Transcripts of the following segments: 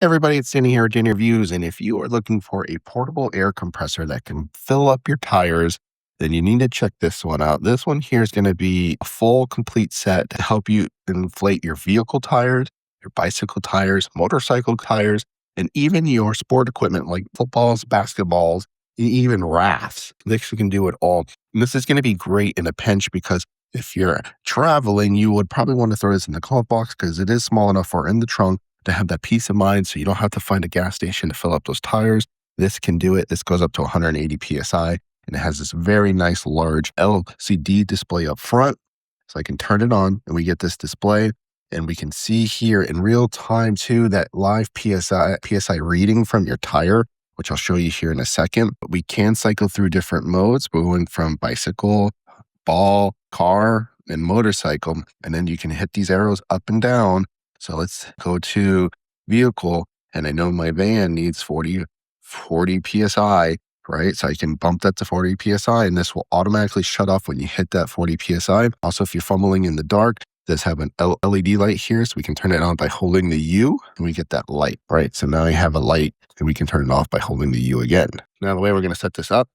Everybody, it's Danny here at Danny Reviews, and if you are looking for a portable air compressor that can fill up your tires, then you need to check this one out. This one here is going to be a full, complete set to help you inflate your vehicle tires, your bicycle tires, motorcycle tires, and even your sport equipment like footballs, basketballs, even rafts. This can do it all. And this is going to be great in a pinch because if you're traveling, you would probably want to throw this in the glove box because it is small enough or in the trunk to have that peace of mind so you don't have to find a gas station to fill up those tires. This can do it. This goes up to 180 PSI and it has this very nice large LCD display up front. So I can turn it on and we get this display and we can see here in real time too that live PSI reading from your tire, which I'll show you here in a second. But we can cycle through different modes. We're going from bicycle, ball, car, and motorcycle. And then you can hit these arrows up and down. So let's go to vehicle, and I know my van needs 40 PSI, right? So I can bump that to 40 PSI, and this will automatically shut off when you hit that 40 PSI. Also, if you're fumbling in the dark, does have an LED light here, so we can turn it on by holding the U, and we get that light, right? So now I have a light, and we can turn it off by holding the U again. Now, the way we're going to set this up,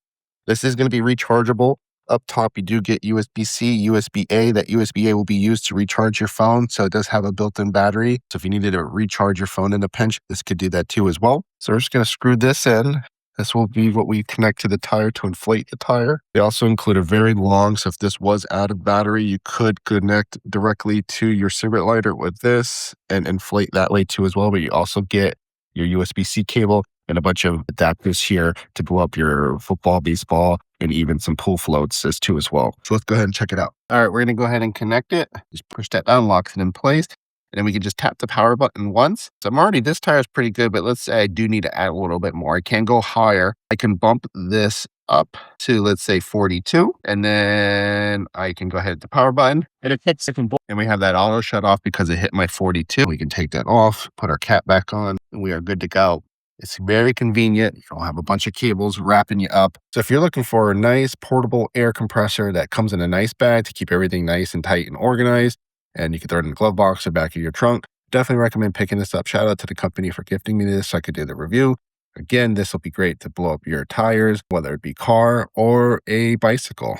this is going to be rechargeable. Up top, you do get USB-C, USB-A. That USB-A will be used to recharge your phone. So it does have a built-in battery. So if you needed to recharge your phone in a pinch, this could do that too as well. So we're just going to screw this in. This will be what we connect to the tire to inflate the tire. They also include a very long, so if this was out of battery, you could connect directly to your cigarette lighter with this and inflate that way too as well. But you also get your USB-C cable and a bunch of adapters here to blow up your football, baseball, and even some pool floats as too as well. So let's go ahead and check it out. All right, we're going to go ahead and connect it. Just push that down, locks it in place. And then we can just tap the power button once. So this tire is pretty good, but let's say I do need to add a little bit more. I can go higher. I can bump this up to, let's say, 42. And then I can go ahead to the power button. And it hits different. And we have that auto shut off because it hit my 42. We can take that off, put our cap back on, and we are good to go. It's very convenient. You don't have a bunch of cables wrapping you up. So if you're looking for a nice portable air compressor that comes in a nice bag to keep everything nice and tight and organized, and you can throw it in the glove box or back of your trunk, definitely recommend picking this up. Shout out to the company for gifting me this so I could do the review. Again, this will be great to blow up your tires, whether it be car or a bicycle.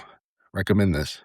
Recommend this.